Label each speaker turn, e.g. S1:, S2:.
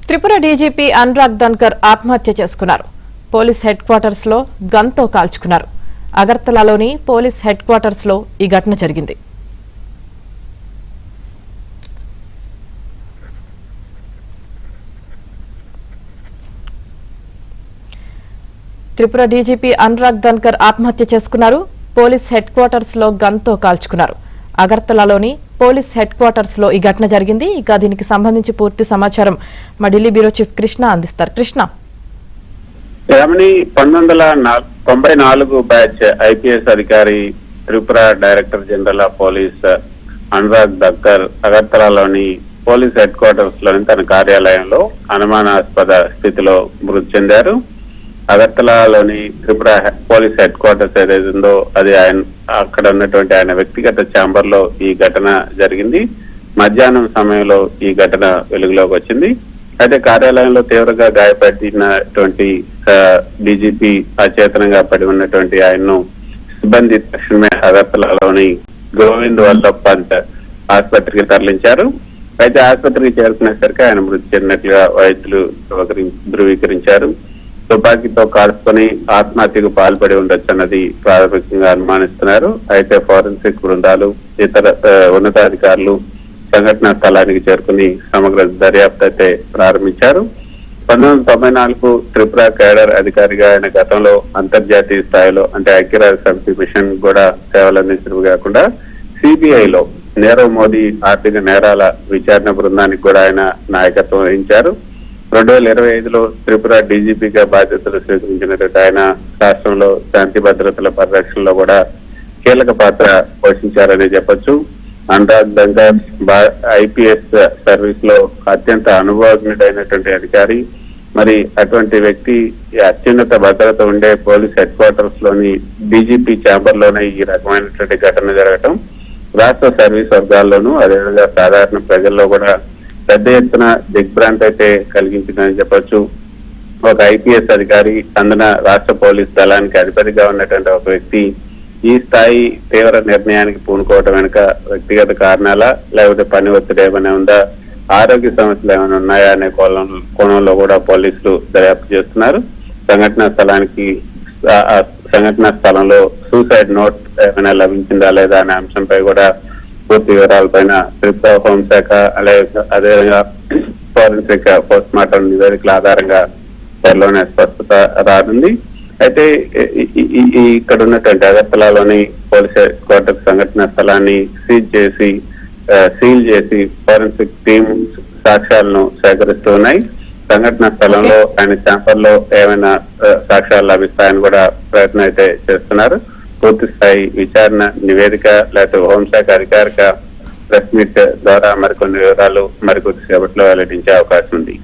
S1: Tripura DGP Anurag Dhankhar ఆత్మహత్య చేసుకున్నారు. Police head quarters లో గన్తో కాల్చుకున్నారు. అగర్తలాలోని పోలీస్ హెడ్ క్వార్టర్స్ లో ఈ ఘటన జరిగింది. త్రిపుర డీజీపీ అనురాగ్ ధన్కర్ ఆత్మహత్య చేసుకున్నారు. పోలీస్ హెడ్ క్వార్టర్స్ లో గన్తో కాల్చుకున్నారు. అగర్తలాలోని పోలీస్ హెడ్ క్వార్టర్స్ లో ఈ ఘటన జరిగింది. ఇక దీనికి సంబంధించి పూర్తి సమాచారం మా ఢిల్లీ బ్యూరో చీఫ్ కృష్ణ అందిస్తారు. కృష్ణ,
S2: 1994 బ్యాచ్ ఐపీఎస్ అధికారి Tripura director general of police Anurag Dhankar అగర్తలాలోని పోలీస్ హెడ్ క్వార్టర్స్ లోని తన కార్యాలయంలో అనుమానాస్పద స్థితిలో మృతి చెందారు. అగర్తలాలోని త్రిపుర పోలీస్ హెడ్ క్వార్టర్స్ ఏదైతే ఉందో అది అక్కడ ఉన్నటువంటి ఆయన వ్యక్తిగత ఛాంబర్ లో ఈ ఘటన జరిగింది. మధ్యాహ్నం సమయంలో ఈ ఘటన వెలుగులోకి వచ్చింది. అయితే కార్యాలయంలో తీవ్రంగా గాయపడినటువంటి డీజీపీ అచేతనంగా పడి ఉన్నటువంటి ఆయన్ను సిబ్బంది తక్షణమే అగర్తలాలోని గోవింద్ వల్లభ్ పంత్ ఆసుపత్రికి తరలించారు. అయితే ఆసుపత్రికి చేరుకునేసరికి ఆయన మృతి చెందినట్లుగా వైద్యులు ధృవీకరించారు. తుపాకీతో కాల్చుకొని ఆత్మహత్యకు పాల్పడి ఉండొచ్చు అన్నది ప్రాథమికంగా అనుమానిస్తున్నారు. అయితే ఫోరెన్సిక్ బృందాలు, ఇతర ఉన్నతాధికారులు సంఘటనా స్థలానికి చేరుకుని సమగ్ర దర్యాప్తు అయితే ప్రారంభించారు. 1994 త్రిపుర కేడర్ అధికారిగా ఆయన గతంలో అంతర్జాతీయ స్థాయిలో అంటే ఐక్యరాజ్య సమితి మిషన్ కూడా సేవలు అందించడం కాకుండా సిబిఐలో నీరవ్ మోదీ ఆర్థిక నేరాల విచారణ బృందానికి కూడా ఆయన నాయకత్వం వహించారు. 2025లో త్రిపుర డీజీపీగా బాధ్యతలు స్వీకరించినట్టు ఆయన రాష్ట్రంలో శాంతి భద్రతల పరిరక్షణలో కూడా కీలక పాత్ర పోషించారని చెప్పొచ్చు. అనురాగ్ ధన్కర్ ఐపీఎస్ సర్వీస్ లో అత్యంత అనుభవజ్ఞుడైనటువంటి అధికారి. మరి అటువంటి వ్యక్తి అత్యున్నత భద్రత ఉండే పోలీస్ హెడ్ క్వార్టర్స్ లోని డీజీపీ ఛాంబర్ లోనే ఈ రకమైనటువంటి ఘటన జరగటం రాష్ట్ర సర్వీస్ వర్గాల్లోనూ అదేవిధంగా సాధారణ ప్రజల్లో కూడా పెద్ద ఎత్తున దిగ్భ్రాంతి అయితే కలిగించిందని చెప్పొచ్చు. ఒక ఐపీఎస్ అధికారి అందున రాష్ట్ర పోలీస్ దళానికి అధిపతిగా ఉన్నటువంటి ఒక వ్యక్తి ఈ స్థాయి తీవ్ర నిర్ణయానికి పూనుకోవటం వెనుక వ్యక్తిగత కారణాలా లేకపోతే పని ఒత్తిడి ఏమైనా ఉందా, ఆరోగ్య సమస్యలు ఏమైనా ఉన్నాయా అనే కోణంలో కూడా పోలీసులు దర్యాప్తు చేస్తున్నారు. సంఘటనా స్థలంలో సూసైడ్ నోట్ ఏమైనా లభించిందా లేదా అనే అంశంపై కూడా పూర్తి వివరాలపైన త్రిపుర హోంశాఖ అదేవిధంగా ఫోరెన్సిక్ పోస్ట్ మార్టం నివేదికల ఆధారంగా త్వరలోనే స్పష్టత రానుంది. అయితే ఇక్కడ ఉన్నటువంటి అగర్తలాలోని పోలీస్ హెడ్ క్వార్టర్ సంఘటన స్థలాన్ని సీల్ చేసి ఫోరెన్సిక్ టీమ్ సాక్ష్యాలను సేకరిస్తూ ఉన్నాయి. సంఘటన స్థలంలో ఆయన ఛాంబర్ లో ఏమైనా సాక్ష్యాలు లభిస్తాయని కూడా ప్రయత్నం అయితే చేస్తున్నారు. పూర్తి స్థాయి విచారణ నివేదిక లేకపోతే హోంశాఖ అధికారిక ప్రెస్ మీట్ ద్వారా మరికొన్ని వివరాలు మరికొద్దిసేపట్లో వెల్లడించే అవకాశం ఉంది.